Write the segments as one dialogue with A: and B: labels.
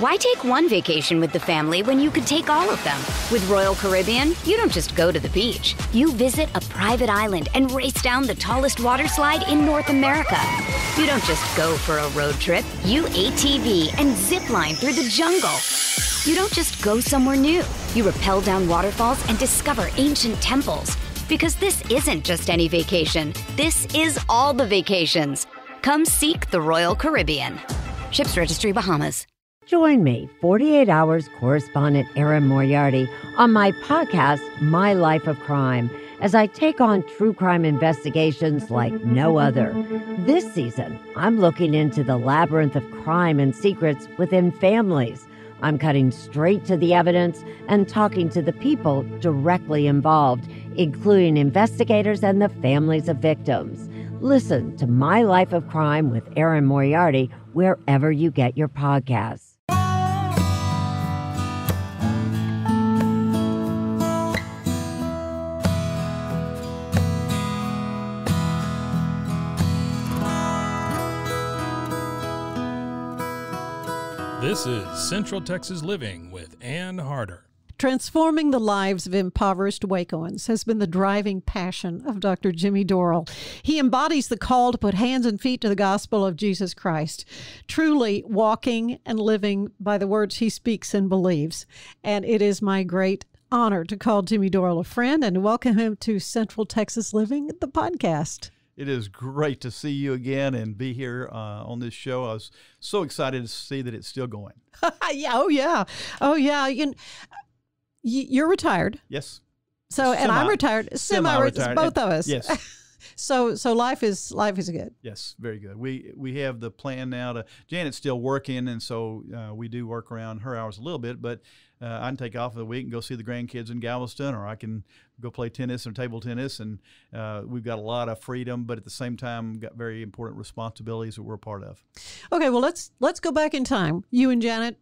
A: Why take one vacation with the family when you could take all of them? With Royal Caribbean, you don't just go to the beach. You visit a private island and race down the tallest water slide in North America. You don't just go for a road trip. You ATV and zip line through the jungle. You don't just go somewhere new. You rappel down waterfalls and discover ancient temples. Because this isn't just any vacation. This is all the vacations. Come seek the Royal Caribbean. Ships Registry, Bahamas.
B: Join me, 48 Hours correspondent Erin Moriarty, on my podcast, My Life of Crime, as I take on true crime investigations like no other. This season, I'm looking into the labyrinth of crime and secrets within families. I'm cutting straight to the evidence and talking to the people directly involved, including investigators and the families of victims. Listen to My Life of Crime with Erin Moriarty wherever you get your podcasts.
C: This is Central Texas Living with Ann Harder.
D: Transforming the lives of impoverished Wacoans has been the driving passion of Dr. Jimmy Dorrell. He embodies the call to put hands and feet to the gospel of Jesus Christ, truly walking and living by the words he speaks and believes. And it is my great honor to call Jimmy Dorrell a friend and welcome him to Central Texas Living, the podcast.
E: It is great to see you again and be here on this show. I was so excited to see that it's still going.
D: Yeah. You're retired.
E: Yes.
D: And I'm retired. Semi-retired. Both of us.
E: Yes.
D: So life is good.
E: Yes, very good. We have the plan now to. Janet's still working, and so we do work around her hours a little bit. But I can take off for the week and go see the grandkids in Galveston, or I can go play tennis or table tennis, and we've got a lot of freedom. But at the same time, got very important responsibilities that we're a part of.
D: Okay, well let's go back in time. You and Janet,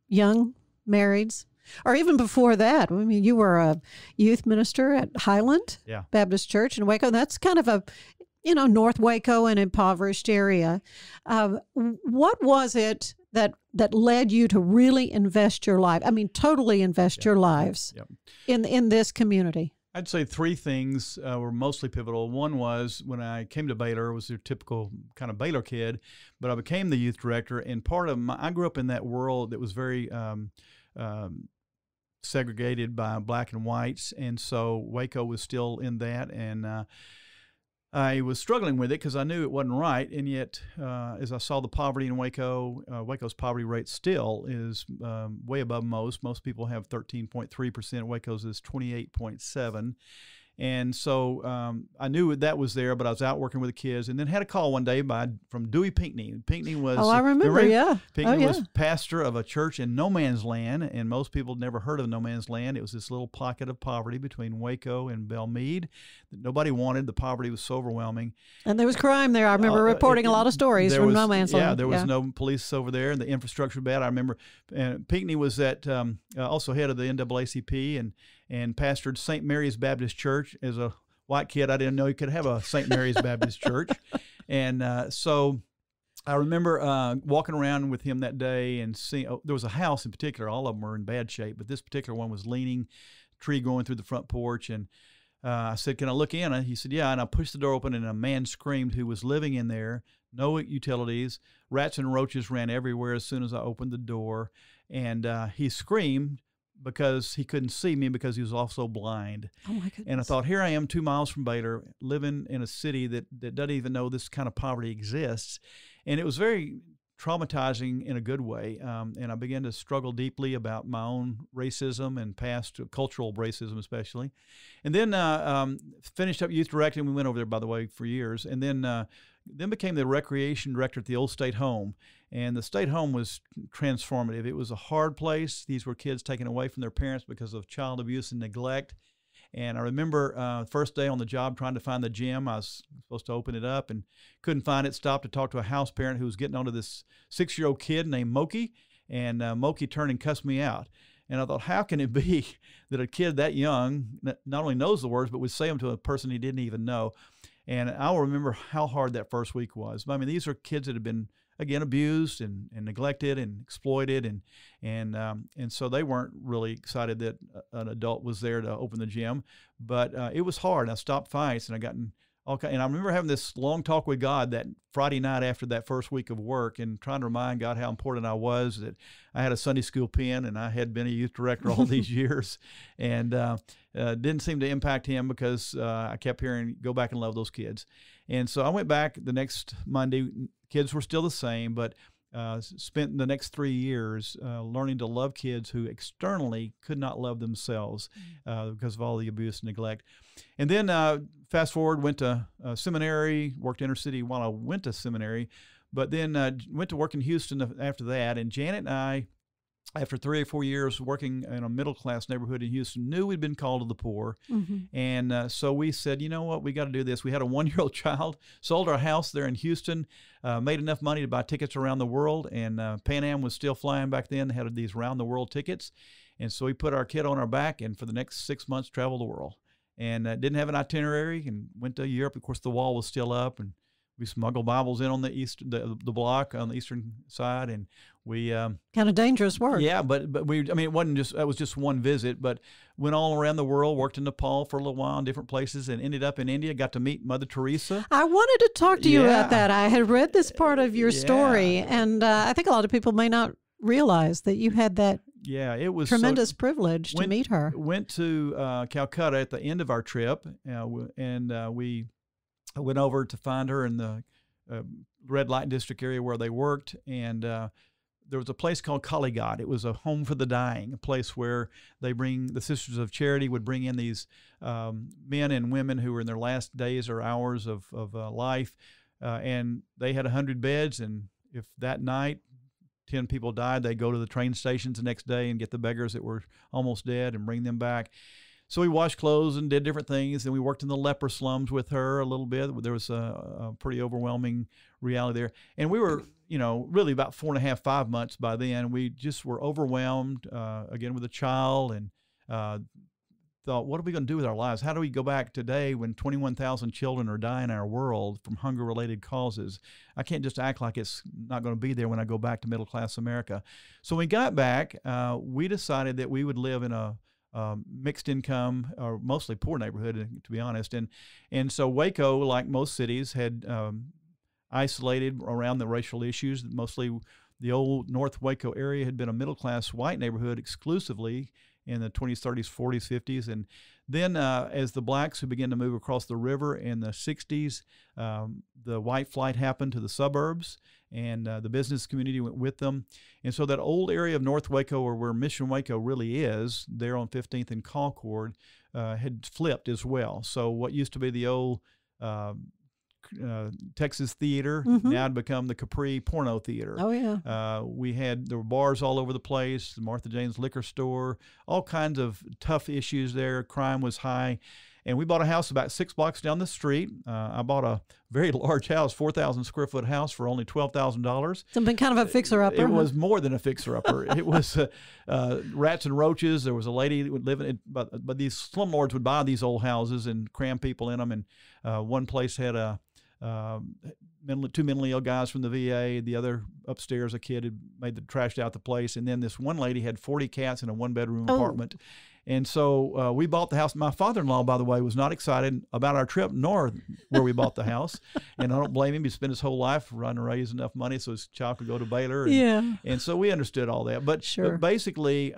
D: young, marrieds. Or even before that, I mean, you were a youth minister at Highland Baptist Church in Waco. That's kind of a, North Waco, an impoverished area. What was it that led you to really invest your life? I mean, totally invest your lives in this community?
E: I'd say three things were mostly pivotal. One was when I came to Baylor, I was your typical kind of Baylor kid, but I became the youth director. And I grew up in that world that was very segregated by black and whites, and so Waco was still in that, and I was struggling with it because I knew it wasn't right, and yet as I saw the poverty in Waco, Waco's poverty rate still is way above most. Most people have 13.3%. Waco's is 28.7%. And so I knew that was there, but I was out working with the kids, and then had a call one day from Dewey Pinckney. Pinckney was
D: I remember.
E: Pinckney was pastor of a church in No Man's Land, and most people had never heard of No Man's Land. It was this little pocket of poverty between Waco and Belmead that nobody wanted. The poverty was so overwhelming, and there was crime there. I remember reporting a lot of stories from No Man's Land. Yeah, there was no police over there, and the infrastructure was bad. I remember, and Pinckney was also head of the NAACP and pastored St. Mary's Baptist Church. As a white kid, I didn't know you could have a St. Mary's Baptist Church. And so I remember walking around with him that day and seeing, there was a house in particular. All of them were in bad shape, but this particular one was leaning, tree growing through the front porch. And I said, "Can I look in?" And he said, "Yeah." And I pushed the door open, and a man screamed who was living in there, no utilities. Rats and roaches ran everywhere as soon as I opened the door. And he screamed because he couldn't see me because he was also blind. Oh, my goodness. And I thought, here I am 2 miles from Baylor, living in a city that doesn't even know this kind of poverty exists. And it was very traumatizing in a good way. And I began to struggle deeply about my own racism and past cultural racism especially. And then finished up youth directing. We went over there, by the way, for years. And then became the recreation director at the old state home. And the state home was transformative. It was a hard place. These were kids taken away from their parents because of child abuse and neglect. And I remember first day on the job trying to find the gym. I was supposed to open it up and couldn't find it. Stopped to talk to a house parent who was getting onto this 6-year-old kid named Moki. And Moki turned and cussed me out. And I thought, how can it be that a kid that young not only knows the words, but would say them to a person he didn't even know? And I'll remember how hard that first week was. I mean, these are kids that had been again, abused and neglected and exploited, and so they weren't really excited that an adult was there to open the gym. But it was hard. I stopped fights, and I got in all kind. And I remember having this long talk with God that Friday night after that first week of work, and trying to remind God how important I was, that I had a Sunday school pen and I had been a youth director all these years, and didn't seem to impact him because I kept hearing, go back and love those kids. And so I went back the next Monday. Kids were still the same, but spent the next 3 years learning to love kids who externally could not love themselves because of all the abuse and neglect. And then fast forward, went to seminary, worked inner city while I went to seminary, but then went to work in Houston after that. And Janet and I, after 3 or 4 years working in a middle-class neighborhood in Houston, knew we'd been called to the poor. And so we said, you know what, we got to do this. We had a 1-year-old child, sold our house there in Houston, made enough money to buy tickets around the world, and Pan Am was still flying back then. They had these round-the-world tickets. And so we put our kid on our back, and for the next 6 months, traveled the world. And didn't have an itinerary, and went to Europe. Of course, the wall was still up, and we smuggled Bibles in on the the block on the eastern side, and we
D: kind of dangerous work.
E: Yeah, but we, I mean, it was just one visit, but went all around the world, worked in Nepal for a little while in different places, and ended up in India. Got to meet Mother Teresa.
D: I wanted to talk to you about that. I had read this part of your story, and I think a lot of people may not realize that you had that.
E: Yeah, it was
D: tremendous privilege to meet her.
E: Went to Calcutta at the end of our trip, and we went over to find her in the red light district area where they worked, and there was a place called Kalighat. It was a home for the dying, a place where the Sisters of Charity would bring in these men and women who were in their last days or hours of life, and they had 100 beds, and if that night 10 people died, they'd go to the train stations the next day and get the beggars that were almost dead and bring them back. So we washed clothes and did different things, and we worked in the leper slums with her a little bit. There was a pretty overwhelming reality there. And we were, really about 4.5, 5 months by then. We just were overwhelmed, again, with a child, and thought, what are we going to do with our lives? How do we go back today when 21,000 children are dying in our world from hunger-related causes? I can't just act like it's not going to be there when I go back to middle-class America. So when we got back, we decided that we would live in a mixed income or mostly poor neighborhood, to be honest. And so Waco, like most cities, had isolated around the racial issues. Mostly the old North Waco area had been a middle-class white neighborhood exclusively in the 20s, 30s, 40s, 50s. And then as the blacks who began to move across the river in the 60s, the white flight happened to the suburbs, and the business community went with them. And so that old area of North Waco, or where Mission Waco really is, there on 15th and Concord, had flipped as well. So what used to be the old Texas Theater now had become the Capri Porno Theater.
D: Oh, yeah.
E: There were bars all over the place, the Martha Jane's liquor store, all kinds of tough issues there. Crime was high. And we bought a house about 6 blocks down the street. I bought a very large house, 4,000 square foot house, for only $12,000.
D: Something kind of a fixer-upper.
E: It was more than a fixer-upper. It was rats and roaches. There was a lady that would live in it, but these slumlords would buy these old houses and cram people in them. And one place had two mentally ill guys from the VA. The other upstairs, a kid had trashed out the place. And then this one lady had 40 cats in a one-bedroom apartment. And so we bought the house. My father-in-law, by the way, was not excited about our trip, nor where we bought the house. And I don't blame him. He spent his whole life trying to raise enough money so his child could go to Baylor. And so we understood all that. But basically,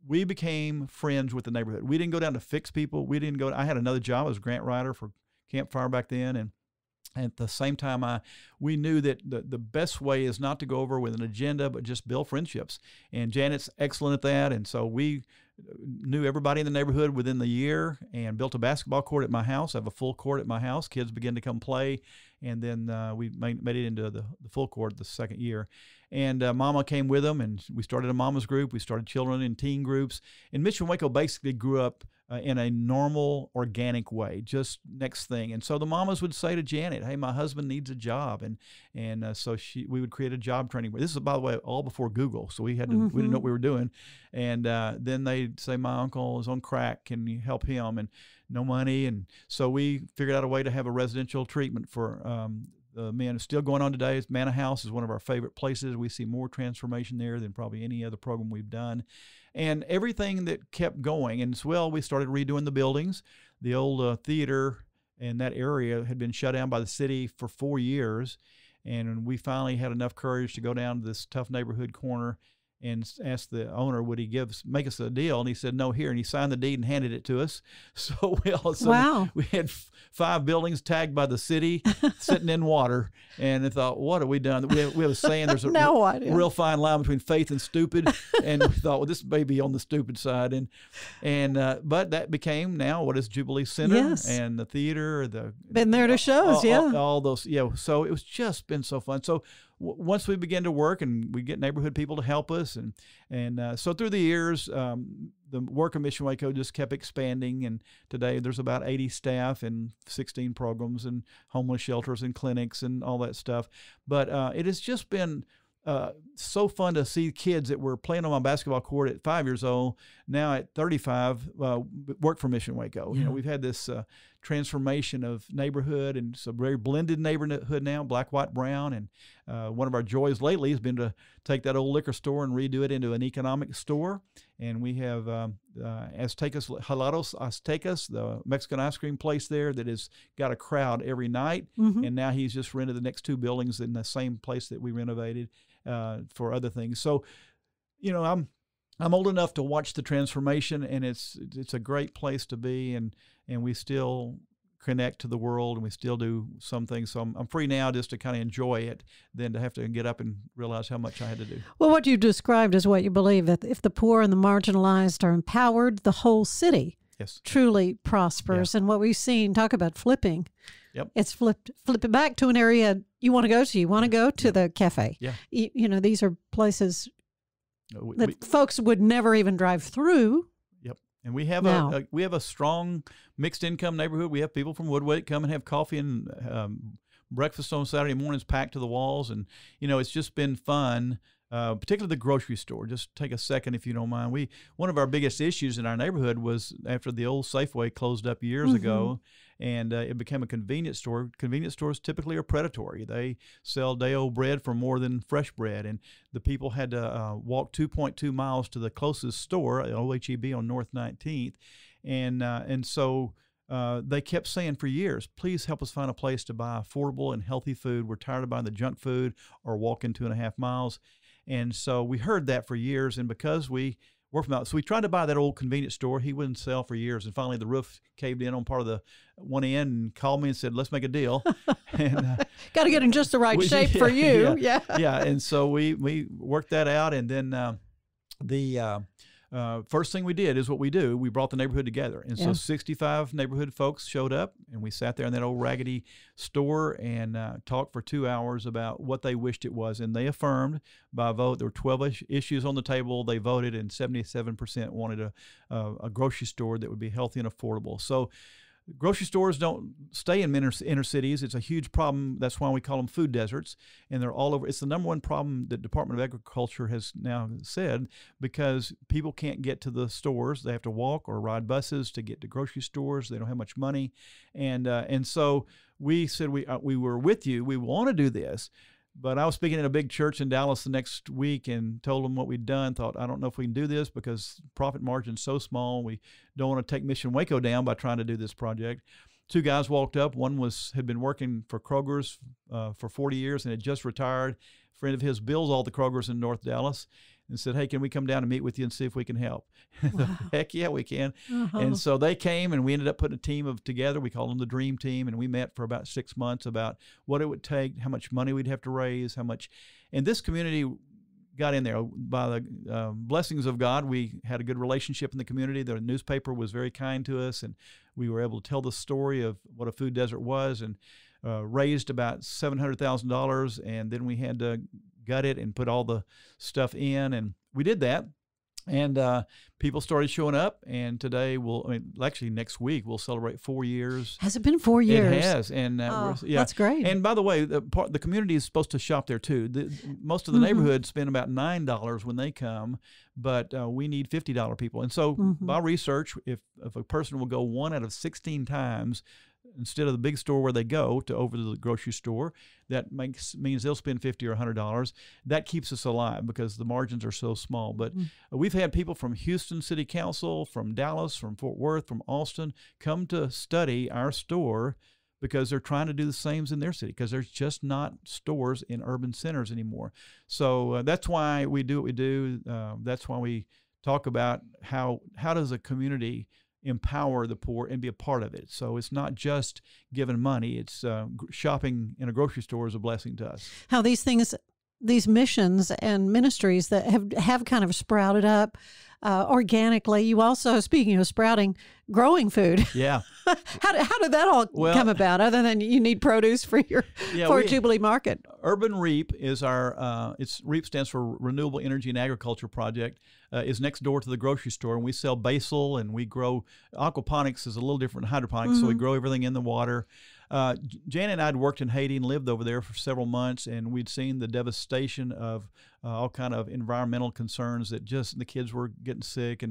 E: we became friends with the neighborhood. We didn't go down to fix people. I had another job. I was a grant writer for Campfire back then. And at the same time, we knew that the best way is not to go over with an agenda, but just build friendships. And Janet's excellent at that. And so we knew everybody in the neighborhood within the year and built a basketball court at my house. I have a full court at my house. Kids began to come play. And then we made it into the full court the second year. And Mama came with them, and we started a Mama's group. We started children and teen groups. And Mission Waco basically grew up in a normal, organic way, just next thing. And so the mamas would say to Janet, hey, my husband needs a job. And so we would create a job training. This is, by the way, all before Google. So we didn't know what we were doing. And then they'd say, my uncle is on crack. Can you help him? And no money. And so we figured out a way to have a residential treatment for men. It's still going on today. Manna House is one of our favorite places. We see more transformation there than probably any other program we've done. And everything that kept going. And as well, we started redoing the buildings. The old theater in that area had been shut down by the city for 4 years. And we finally had enough courage to go down to this tough neighborhood corner and asked the owner, would he make us a deal? And he said, no, here. And he signed the deed and handed it to us. So we all of a sudden, we had 5 buildings tagged by the city sitting in water. And I thought, what have we done? We have a saying, there's a real fine line between faith and stupid. And we thought, well, this may be on the stupid side. But that became now what is Jubilee Center and the theater.
D: Been there to shows,
E: all those. Yeah. So it was just been so fun. So once we began to work and we get neighborhood people to help us, and so through the years, the work of Mission Waco just kept expanding, and today there's about 80 staff and 16 programs and homeless shelters and clinics and all that stuff. But it has just been so fun to see kids that were playing on my basketball court at 5 years old, now at 35, work for Mission Waco. You know, we've had this transformation of neighborhood, and it's a very blended neighborhood now, black, white, brown. And one of our joys lately has been to take that old liquor store and redo it into an economic store. And we have Helados Aztecas, the Mexican ice cream place there that has got a crowd every night. And now he's just rented the next 2 buildings in the same place that we renovated for other things. So, you know, I'm old enough to watch the transformation, and it's a great place to be, and we still connect to the world, and we still do some things. So I'm free now just to kind of enjoy it than to have to get up and realize how much I had to do.
D: Well, what you described is what you believe, that if the poor and the marginalized are empowered, the whole city truly prospers. And what we've seen, talk about flipping. It's flip it back to an area you want to go to. You want to go to the cafe. You know, these are places that folks would never even drive through.
E: And we have a strong mixed income neighborhood. We have people from Woodward come and have coffee and breakfast on Saturday mornings packed to the walls. And, you know, it's just been fun, particularly the grocery store. Just take a second, if you don't mind. One of our biggest issues in our neighborhood was after the old Safeway closed up years ago, and it became a convenience store. Convenience stores typically are predatory. They sell day-old bread for more than fresh bread, and the people had to walk 2.2 miles to the closest store, OHEB on North 19th, and so they kept saying for years, please help us find a place to buy affordable and healthy food. We're tired of buying the junk food or walking 2.5 miles. And so we heard that for years, and because we worked from out, so we tried to buy that old convenience store. He wouldn't sell for years, and finally the roof caved in on part of the one end and called me and said, let's make a deal. And
D: got to get in just the right shape for you.
E: And so we worked that out, and then the first thing we did is what we do. We brought the neighborhood together. And so 65 neighborhood folks showed up, and we sat there in that old raggedy store and talked for 2 hours about what they wished it was. And they affirmed by vote. There were 12 issues on the table. They voted, and 77% wanted a grocery store that would be healthy and affordable. So grocery stores don't stay in inner cities. It's a huge problem. That's why we call them food deserts, and they're all over. It's the number one problem that Department of Agriculture has now said, because people can't get to the stores. They have to walk or ride buses to get to grocery stores. They don't have much money, and so we said we were with you. We want to do this. But I was speaking in a big church in Dallas the next week and told them what we'd done. Thought, I don't know if we can do this because profit margin's so small. We don't want to take Mission Waco down by trying to do this project. 2 guys walked up. One had been working for Kroger's for 40 years and had just retired. A friend of his builds all the Kroger's in North Dallas, and said, hey, can we come down and meet with you and see if we can help? Wow. Heck yeah, we can. And so they came, and we ended up putting a team together. We called them the Dream Team, and we met for about 6 months about what it would take, how much money we'd have to raise, how much. And this community got in there. By the blessings of God, we had a good relationship in the community. The newspaper was very kind to us, and we were able to tell the story of what a food desert was, and raised about $700,000, and then we had to gut it and put all the stuff in, and we did that, and people started showing up, and today actually next week we'll celebrate 4 years.
D: Has it been 4 years?
E: It has, and
D: that's great.
E: And by the way, the community is supposed to shop there too. Most of the neighborhood spend about $9 when they come, but we need $50 people, and so by research, if a person will go 1 out of 16 times, instead of the big store where they go to over to the grocery store, that means they'll spend $50 or $100. That keeps us alive because the margins are so small. But we've had people from Houston City Council, from Dallas, from Fort Worth, from Austin come to study our store because they're trying to do the same in their city because there's just not stores in urban centers anymore. So that's why we do what we do. That's why we talk about how does a community empower the poor and be a part of it. So it's not just giving money. It's shopping in a grocery store is a blessing to us.
D: How these things, these missions and ministries that have kind of sprouted up organically. You also, speaking of sprouting, growing food.
E: Yeah.
D: How did that all come about, other than you need produce for your Jubilee Market?
E: Urban REAP is our, REAP stands for Renewable Energy and Agriculture Project, is next door to the grocery store. And we sell basil and we grow, aquaponics is a little different than hydroponics, so we grow everything in the water. Janet and I had worked in Haiti and lived over there for several months, and we'd seen the devastation of all kind of environmental concerns that just the kids were getting sick.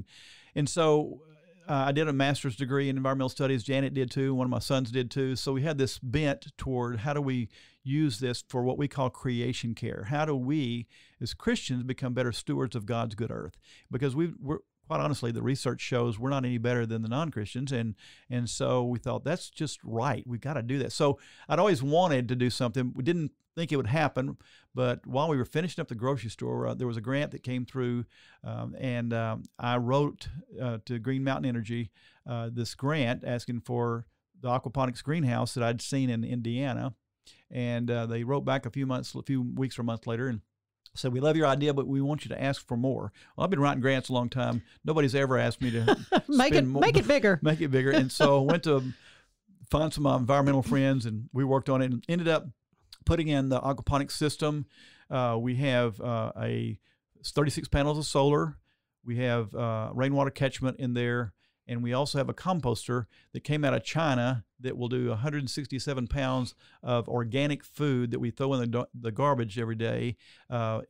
E: And so I did a master's degree in environmental studies. Janet did too. One of my sons did too. So we had this bent toward how do we use this for what we call creation care? How do we, as Christians, become better stewards of God's good earth? Because we're quite honestly, the research shows we're not any better than the non-Christians, and so we thought that's just right. We've got to do that. So I'd always wanted to do something. We didn't think it would happen, but while we were finishing up the grocery store, there was a grant that came through, and I wrote to Green Mountain Energy this grant asking for the aquaponics greenhouse that I'd seen in Indiana, and they wrote back a few weeks or months later and said, we love your idea, but we want you to ask for more. Well, I've been writing grants a long time. Nobody's ever asked me to
D: make it bigger.
E: Make it bigger. And so I went to find some of my environmental friends, and we worked on it and ended up putting in the aquaponics system. We have 36 panels of solar. We have rainwater catchment in there. And we also have a composter that came out of China that will do 167 pounds of organic food that we throw in the garbage every day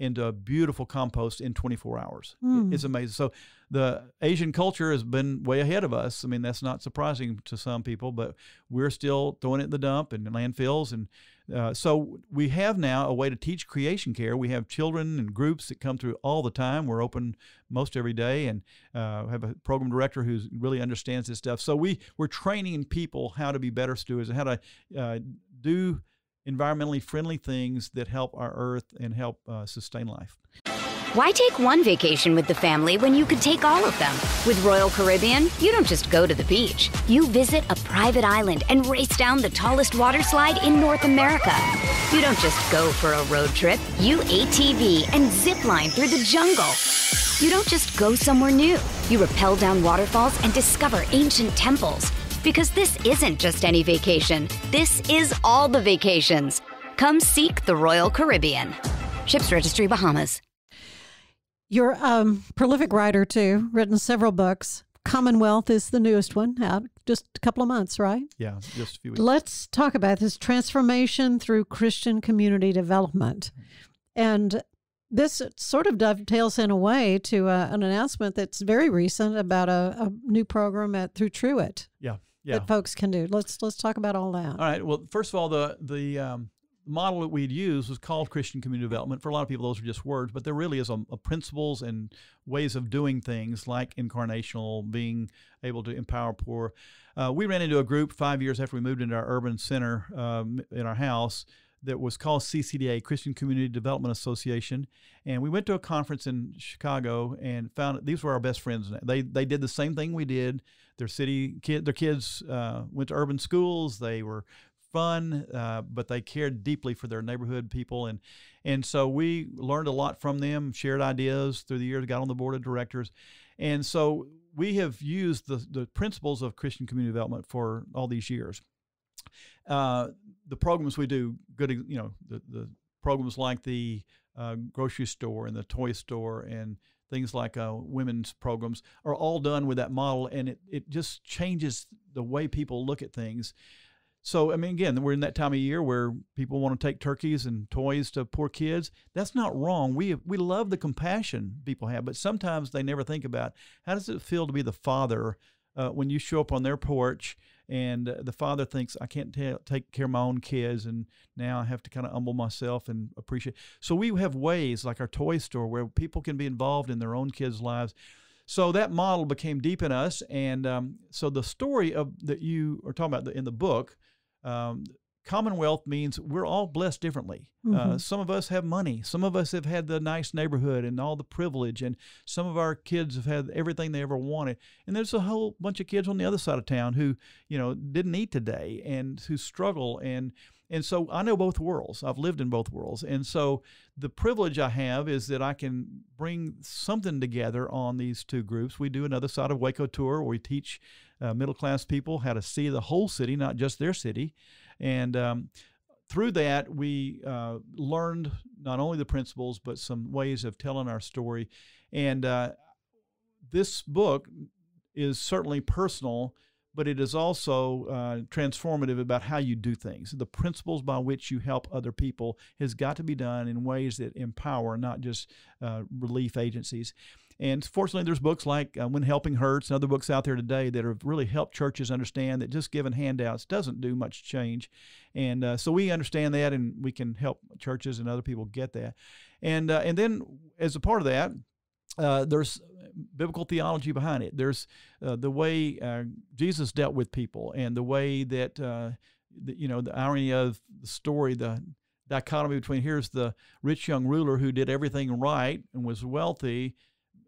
E: into a beautiful compost in 24 hours. It's amazing. So the Asian culture has been way ahead of us. I mean, that's not surprising to some people, but we're still throwing it in the dump and in landfills. And so we have now a way to teach creation care. We have children and groups that come through all the time. We're open most every day, and have a program director who really understands this stuff. So we're training people how to be better stewards and how to do environmentally friendly things that help our earth and help sustain life.
A: Why take one vacation with the family when you could take all of them? With Royal Caribbean, you don't just go to the beach. You visit a private island and race down the tallest water slide in North America. You don't just go for a road trip. You ATV and zip line through the jungle. You don't just go somewhere new. You rappel down waterfalls and discover ancient temples. Because this isn't just any vacation. This is all the vacations. Come seek the Royal Caribbean. Ships Registry, Bahamas.
D: You're a prolific writer, too, written several books. Commonwealth is the newest one, out just a couple of months, right?
E: Yeah, just a few weeks.
D: Let's talk about this transformation through Christian community development. And this sort of dovetails in a way to an announcement that's very recent about a new program through Truett.
E: Yeah.
D: That folks can do. Let's talk about all that.
E: All right. Well, first of all, the model that we'd use was called Christian community development. For a lot of people, those are just words, but there really is a principles and ways of doing things like incarnational, being able to empower poor. We ran into a group 5 years after we moved into our urban center in our house that was called CCDA, Christian Community Development Association. And we went to a conference in Chicago and found that these were our best friends. They did the same thing we did. Their kids went to urban schools. They were fun, but they cared deeply for their neighborhood people. And so we learned a lot from them, shared ideas through the years, got on the board of directors. And so we have used the principles of Christian community development for all these years. The programs we do, the programs like the grocery store and the toy store and things like women's programs are all done with that model, and it just changes the way people look at things. So, I mean, again, we're in that time of year where people want to take turkeys and toys to poor kids. That's not wrong. We love the compassion people have, but sometimes they never think about how does it feel to be the father when you show up on their porch and the father thinks, I can't take care of my own kids, and now I have to kind of humble myself and appreciate. So we have ways like our toy store where people can be involved in their own kids' lives. So that model became deep in us. And so the story that you are talking about in the book, Commonwealth means we're all blessed differently. Some of us have money. Some of us have had the nice neighborhood and all the privilege, and some of our kids have had everything they ever wanted. And there's a whole bunch of kids on the other side of town who, didn't eat today and who struggle. And so I know both worlds. I've lived in both worlds. And so the privilege I have is that I can bring something together on these two groups. We do another side of Waco tour where we teach middle-class people how to see the whole city, not just their city. And through that, we learned not only the principles, but some ways of telling our story. And this book is certainly personal, but it is also transformative about how you do things. The principles by which you help other people has got to be done in ways that empower, not just relief agencies. And fortunately, there's books like When Helping Hurts and other books out there today that have really helped churches understand that just giving handouts doesn't do much change. And so we understand that, and we can help churches and other people get that. And then as a part of that, there's biblical theology behind it. There's the way Jesus dealt with people, and the way that, the irony of the story, the dichotomy between here's the rich young ruler who did everything right and was wealthy,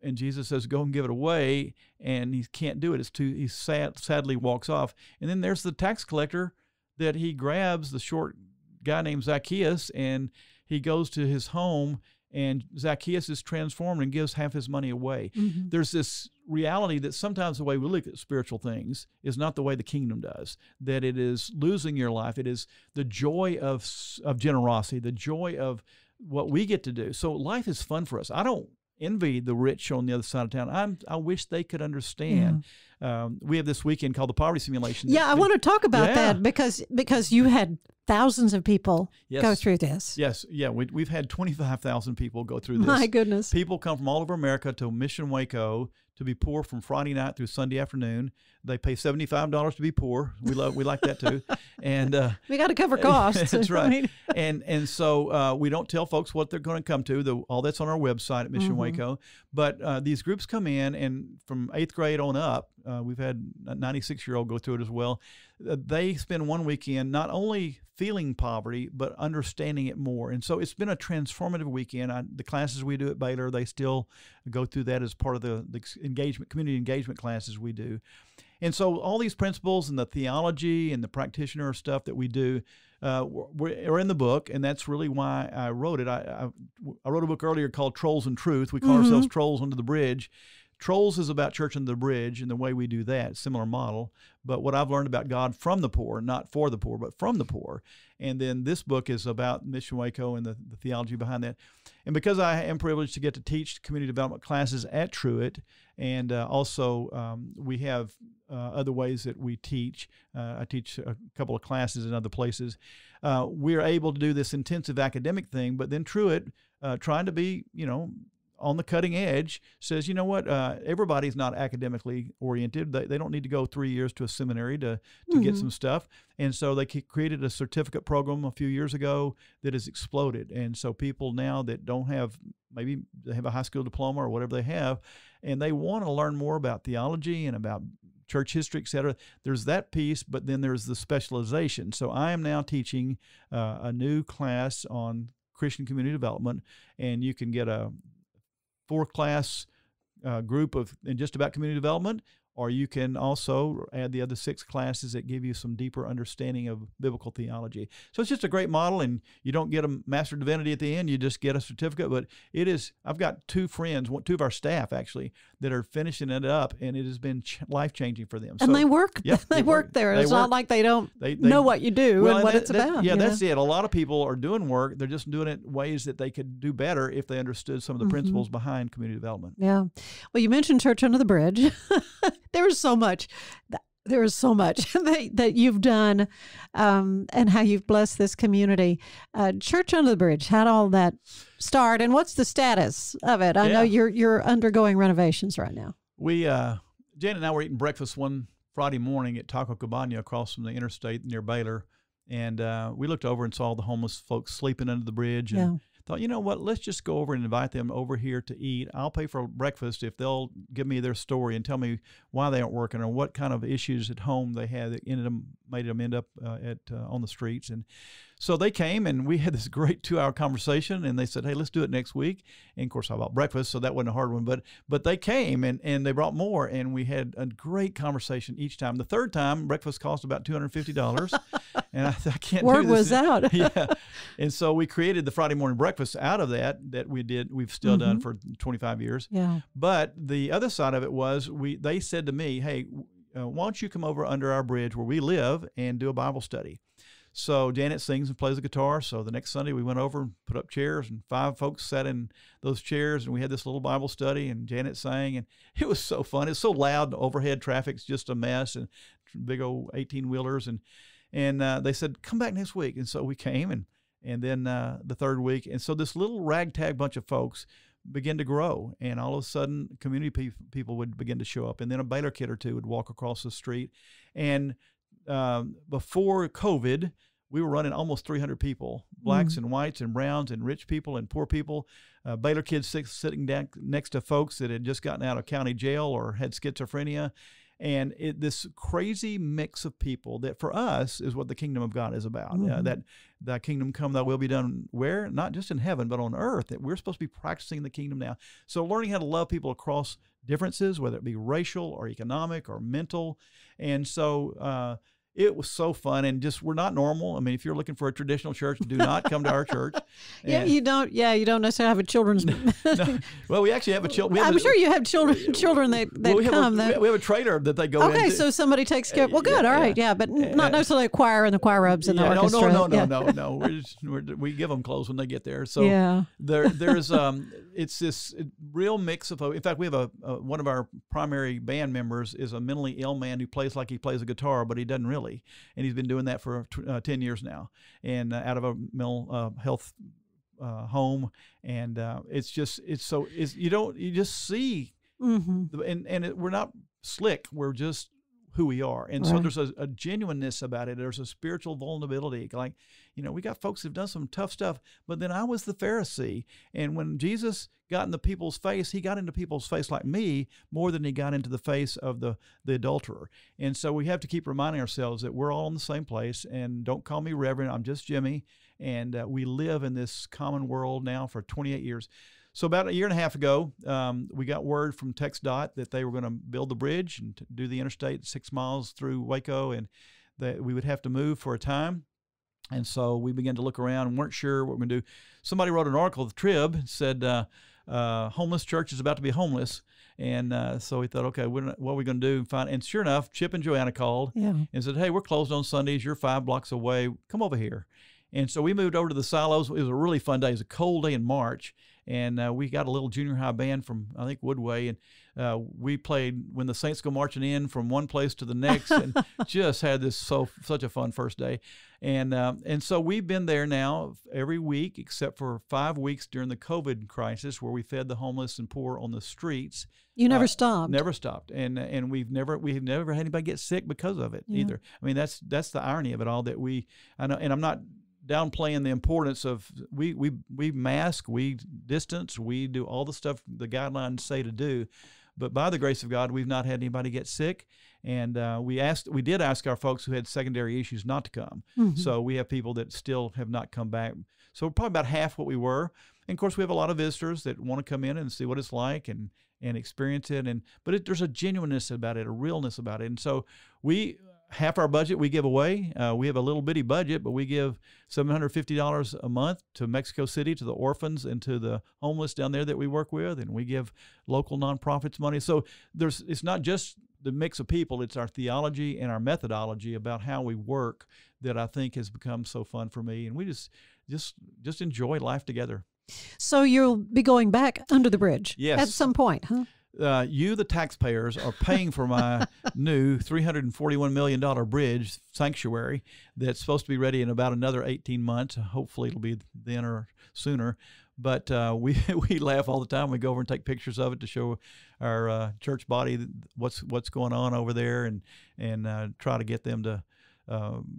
E: and Jesus says, go and give it away, and he can't do it. He sadly walks off. And then there's the tax collector that he grabs, the short guy named Zacchaeus, and he goes to his home, and Zacchaeus is transformed and gives half his money away. There's this reality that sometimes the way we look at spiritual things is not the way the kingdom does, that it is losing your life. It is the joy of generosity, the joy of what we get to do. So life is fun for us. I don't envy the rich on the other side of town. I wish they could understand. We have this weekend called the Poverty Simulation.
D: Yeah, I want to talk about that because you had thousands of people go through this.
E: Yes, yeah, we've had 25,000 people go through this.
D: My goodness.
E: People come from all over America to Mission Waco to be poor from Friday night through Sunday afternoon. They pay $75 to be poor. We like that too. And
D: we got to cover costs.
E: That's right. And so we don't tell folks what they're going to come to. All that's on our website at Mission Waco. But these groups come in, and from 8th grade on up, we've had a 96-year-old go through it as well. They spend one weekend not only feeling poverty, but understanding it more. And so it's been a transformative weekend. The classes we do at Baylor, they still go through that as part of the community engagement classes we do. And so all these principles and the theology and the practitioner stuff that we do are in the book, and that's really why I wrote it. I wrote a book earlier called Trolls and Truth. We call ourselves Trolls Under the Bridge. Trolls is about Church Under the Bridge and the way we do that, similar model. But what I've learned about God from the poor, not for the poor, but from the poor. And then this book is about Mission Waco and the theology behind that. And because I am privileged to get to teach community development classes at Truett, and also we have other ways that we teach. I teach a couple of classes in other places. We're able to do this intensive academic thing, but then Truett, trying to be, on the cutting edge, says, you know what, everybody's not academically oriented. They don't need to go 3 years to a seminary to get some stuff. And so they created a certificate program a few years ago that has exploded. And so people now that don't have, maybe they have a high school diploma or whatever they have, and they want to learn more about theology and about church history, et cetera. There's that piece, but then there's the specialization. So I am now teaching a new class on Christian community development, and you can get a 4-class group in just about community development, or you can also add the other 6 classes that give you some deeper understanding of biblical theology. So it's just a great model, and you don't get a Master of Divinity at the end. You just get a certificate. But it is, I've got 2 friends, 2 of our staff actually, that are finishing it up, and it has been life-changing for them.
D: And they work. Yeah, they work there. It's not like they don't know what you do and what it's about.
E: Yeah, that's it. A lot of people are doing work. They're just doing it in ways that they could do better if they understood some of the principles behind community development.
D: Yeah. Well, you mentioned Church Under the Bridge. There's so much. There is so much that you've done and how you've blessed this community. Church Under the Bridge, how did all that start, and what's the status of it? I know you're undergoing renovations right now.
E: We Janet and I were eating breakfast one Friday morning at Taco Cabana across from the interstate near Baylor. And we looked over and saw the homeless folks sleeping under the bridge and thought, you know what, let's just go over and invite them over here to eat. I'll pay for breakfast if they'll give me their story and tell me why they aren't working or what kind of issues at home they had that made them end up on the streets. And so they came, and we had this great 2-hour conversation, and they said, hey, let's do it next week. And, of course, I bought breakfast, so that wasn't a hard one. But they came, and they brought more, and we had a great conversation each time. The third time, breakfast cost about $250, and I can't do this.
D: Word was out.
E: Yeah. And so we created the Friday morning breakfast out of that we've still done for 25 years.
D: Yeah.
E: But the other side of it was they said to me, hey, why don't you come over under our bridge where we live and do a Bible study? So Janet sings and plays the guitar. So the next Sunday we went over and put up chairs, and 5 folks sat in those chairs, and we had this little Bible study, and Janet sang, and it was so fun. It's so loud. The overhead traffic's just a mess, and big old 18-wheelers. And they said, come back next week. And so we came, and then the third week. And so this little ragtag bunch of folks began to grow, and all of a sudden community people would begin to show up, and then a Baylor kid or two would walk across the street. And before COVID, we were running almost 300 people, blacks and whites and browns and rich people and poor people, Baylor kids sitting down next to folks that had just gotten out of county jail or had schizophrenia. And this crazy mix of people that for us is what the kingdom of God is about. That thy kingdom come, thy will be done where? Not just in heaven, but on earth. That we're supposed to be practicing the kingdom now. So learning how to love people across differences, whether it be racial or economic or mental. And so it was so fun, and just we're not normal. I mean, if you're looking for a traditional church, do not come to our church.
D: You don't necessarily have a children's.
E: No. Well, we actually have a children.
D: I'm sure you have children that come.
E: We have a trailer that they go into.
D: Okay, so somebody takes care. Well, good, all right, but not necessarily a choir and the choir rubs and the orchestra.
E: No. We give them clothes when they get there. So there's it's this real mix of. In fact, we have one of our primary band members is a mentally ill man who plays like he plays a guitar, but he doesn't really. And he's been doing that for 10 years now, and out of a mental health home. And you just see, we're not slick. We're just who we are. And so there's a genuineness about it. There's a spiritual vulnerability. Like, we got folks who've done some tough stuff, but then I was the Pharisee. And when Jesus got into people's face, he got into people's face like me more than he got into the face of the adulterer. And so we have to keep reminding ourselves that we're all in the same place, and don't call me Reverend, I'm just Jimmy. And we live in this common world now for 28 years. So about a year and a half ago, we got word from TxDOT that they were going to build the bridge and do the interstate 6 miles through Waco, and that we would have to move for a time. And so we began to look around and weren't sure what we're going to do. Somebody wrote an article with the Trib, said, homeless church is about to be homeless. And so we thought, okay, what are we going to do? And sure enough, Chip and Joanna called and said, hey, we're closed on Sundays. You're 5 blocks away. Come over here. And so we moved over to the silos. It was a really fun day. It was a cold day in March. And we got a little junior high band from, I think, Woodway. And we played When the Saints Go Marching In from one place to the next, and just had such a fun first day. And so we've been there now every week, except for 5 weeks during the COVID crisis, where we fed the homeless and poor on the streets.
D: You never stopped.
E: Never stopped. And we've never had anybody get sick because of it either. I mean, that's the irony of it all, that I know, and I'm not downplaying the importance of we mask, we distance, we do all the stuff the guidelines say to do, but by the grace of God, we've not had anybody get sick. And we did ask our folks who had secondary issues not to come. So we have people that still have not come back. So we're probably about half what we were. And of course, we have a lot of visitors that want to come in and see what it's like and experience it. But there's a genuineness about it, a realness about it. And so half our budget we give away. We have a little bitty budget, but we give $750 a month to Mexico City, to the orphans and to the homeless down there that we work with, and we give local nonprofits money. So it's not just the mix of people, it's our theology and our methodology about how we work that I think has become so fun for me, and we just enjoy life together.
D: So you'll be going back under the bridge
E: at
D: some point, huh?
E: You, the taxpayers, are paying for my new $341 million bridge sanctuary that's supposed to be ready in about another 18 months. Hopefully it'll be then or sooner. But we laugh all the time. We go over and take pictures of it to show our church body what's going on over there, and try to get them to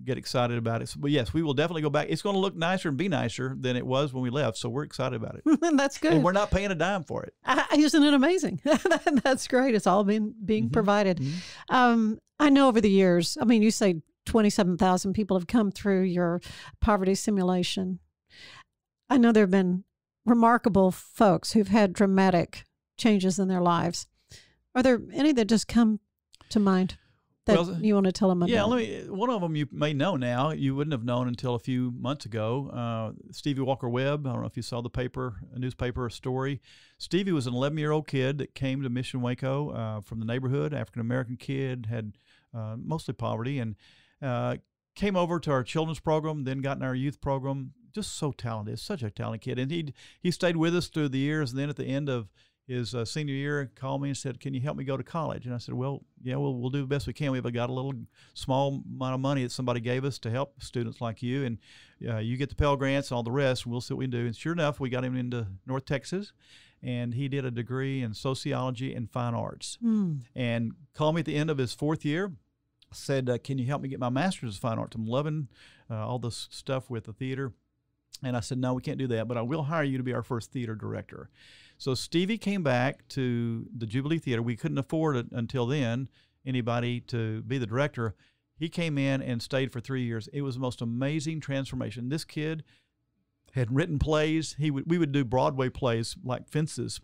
E: get excited about it. But yes, we will definitely go back. It's going to look nicer and be nicer than it was when we left. So we're excited about it.
D: That's good.
E: And we're not paying a dime for it.
D: Isn't it amazing? That's great. It's all being provided. I know over the years, I mean, you say 27,000 people have come through your poverty simulation. I know there have been remarkable folks who've had dramatic changes in their lives. Are there any that just come to mind that you want to tell them about?
E: Yeah, one of them you may know now. You wouldn't have known until a few months ago. Stevie Walker Webb. I don't know if you saw a newspaper story. Stevie was an 11-year-old kid that came to Mission Waco from the neighborhood, African-American kid, had mostly poverty, and came over to our children's program, then got in our youth program. Just so talented, such a talented kid. And he stayed with us through the years, and then at the end of his senior year, called me and said, "Can you help me go to college?" And I said, "Well, yeah, we'll do the best we can. We've got a little small amount of money that somebody gave us to help students like you, and you get the Pell Grants and all the rest. We'll see what we can do." And sure enough, we got him into North Texas, and he did a degree in sociology and fine arts. And called me at the end of his fourth year, said, "Can you help me get my master's of fine arts? I'm loving all this stuff with the theater." And I said, "No, we can't do that, but I will hire you to be our first theater director." So Stevie came back to the Jubilee Theater. We couldn't afford until then anybody to be the director. He came in and stayed for 3 years. It was the most amazing transformation. This kid had written plays. We would do Broadway plays like Fences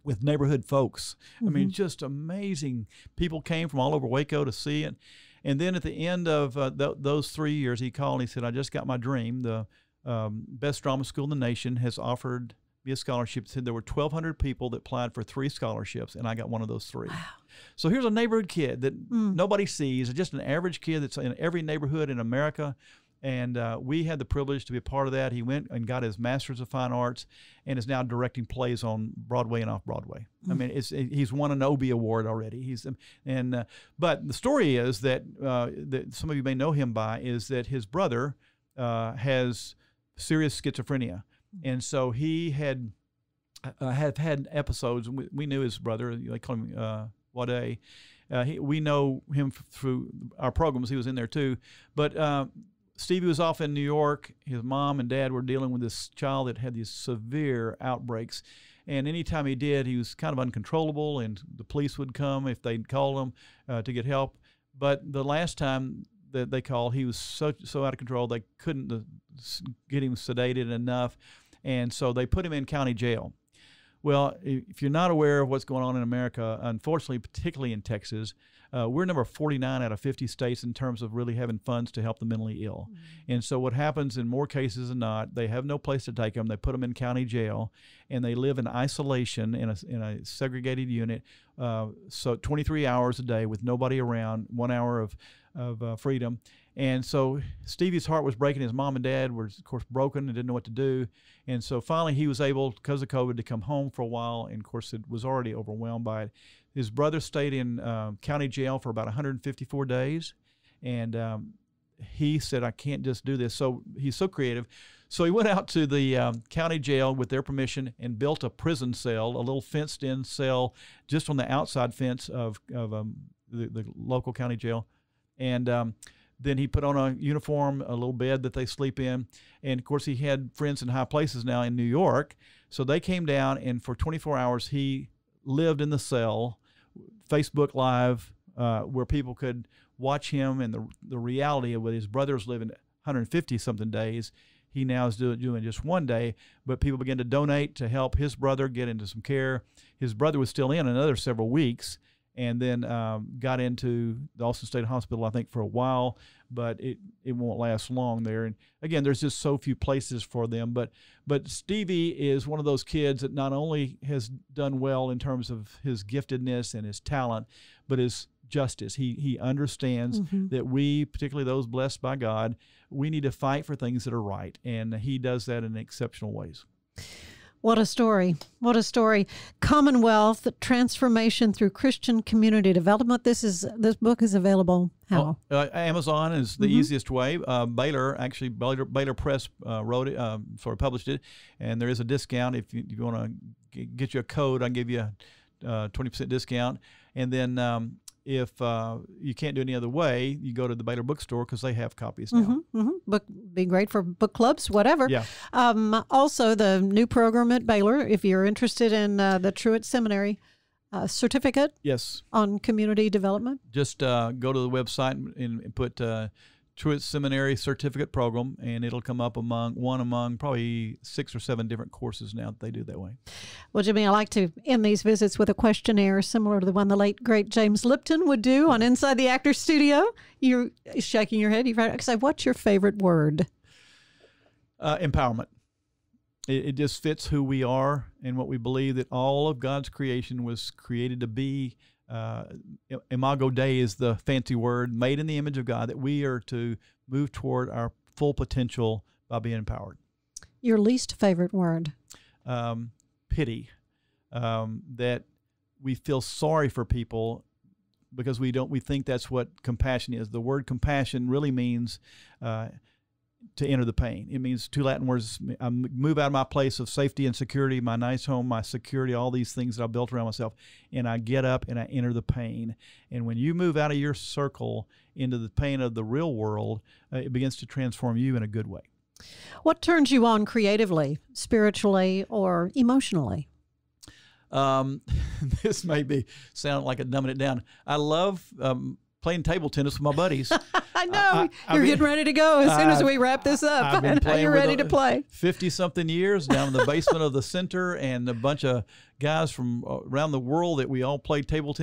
E: with neighborhood folks. I mean, just amazing. People came from all over Waco to see it. And then at the end of those 3 years, he called and he said, "I just got my dream. The best drama school in the nation has offered me a scholarship." Said there were 1,200 people that applied for 3 scholarships, and I got one of those 3. Wow. So here's a neighborhood kid that nobody sees, just an average kid that's in every neighborhood in America. And we had the privilege to be a part of that. He went and got his Master's of Fine Arts and is now directing plays on Broadway and off Broadway. I mean, he's won an Obie Award already. But the story is that some of you may know him by is that his brother has serious schizophrenia, and so he had had episodes. We knew his brother. They call him Wade. We know him through our programs. He was in there too, but. Stevie was off in New York. His mom and dad were dealing with this child that had these severe outbreaks. And anytime he did, he was kind of uncontrollable, and the police would come if they'd call him to get help. But the last time that they called, he was so out of control, they couldn't get him sedated enough. And so they put him in county jail. Well, if you're not aware of what's going on in America, unfortunately, particularly in Texas, we're number 49 out of 50 states in terms of really having funds to help the mentally ill. And so what happens in more cases than not, they have no place to take them. They put them in county jail, and they live in isolation in a segregated unit, so 23 hours a day with nobody around, 1 hour of freedom. And so Stevie's heart was breaking. His mom and dad were, of course, broken and didn't know what to do. And so finally he was able, because of COVID, to come home for a while. And, of course, it was already overwhelmed by it. His brother stayed in county jail for about 154 days. And he said, "I can't just do this." So he's so creative. So he went out to the county jail with their permission and built a prison cell, a little fenced-in cell just on the outside fence of the local county jail. And then he put on a uniform, a little bed that they sleep in. And, of course, he had friends in high places now in New York. So they came down, and for 24 hours he lived in the cell, Facebook Live, where people could watch him and the reality of what his brother's living 150-something days. He now is doing just 1 day, but people began to donate to help his brother get into some care. His brother was still in another several weeks, and then got into the Austin State Hospital, I think, for a while, but it won't last long there. And again, there's just so few places for them. But Stevie is one of those kids that not only has done well in terms of his giftedness and his talent, but his justice. He understands that we, particularly those blessed by God, we need to fight for things that are right, and he does that in exceptional ways.
D: What a story. What a story. Commonwealth, Transformation Through Christian Community Development. This book is available how?
E: Amazon is the easiest way. Baylor Press wrote it, published it, and there is a discount. If you want to get you a code, I'll give you a 20% discount. And then if you can't do any other way, you go to the Baylor bookstore because they have copies now.
D: Book be great for book clubs, whatever.
E: Yeah.
D: Also, the new program at Baylor, if you're interested in the Truett Seminary certificate on community development.
E: Just go to the website and put Truett Seminary Certificate Program, and it'll come up among probably 6 or 7 different courses now that they do that way.
D: Well, Jimmy, I like to end these visits with a questionnaire similar to the one the late, great James Lipton would do on Inside the Actors Studio. You're shaking your head. You've heard it. Say, what's your favorite word?
E: Empowerment. It just fits who we are and what we believe, that all of God's creation was created to be. Imago Dei is the fancy word, made in the image of God, that we are to move toward our full potential by being empowered.
D: Your least favorite word?
E: Pity. That we feel sorry for people because we think that's what compassion is. The word compassion really means to enter the pain. It means 2 Latin words: I move out of my place of safety and security, my nice home, my security, all these things that I built around myself, and I get up and I enter the pain. And when you move out of your circle into the pain of the real world, it begins to transform you in a good way.
D: What turns you on creatively, spiritually, or emotionally?
E: This may sound like a dumbing it down. I love playing table tennis with my buddies.
D: I know. You're getting ready to go as soon as we wrap this up. You're ready to play.
E: 50-something years down in the basement of the center, and a bunch of guys from around the world that we all played table tennis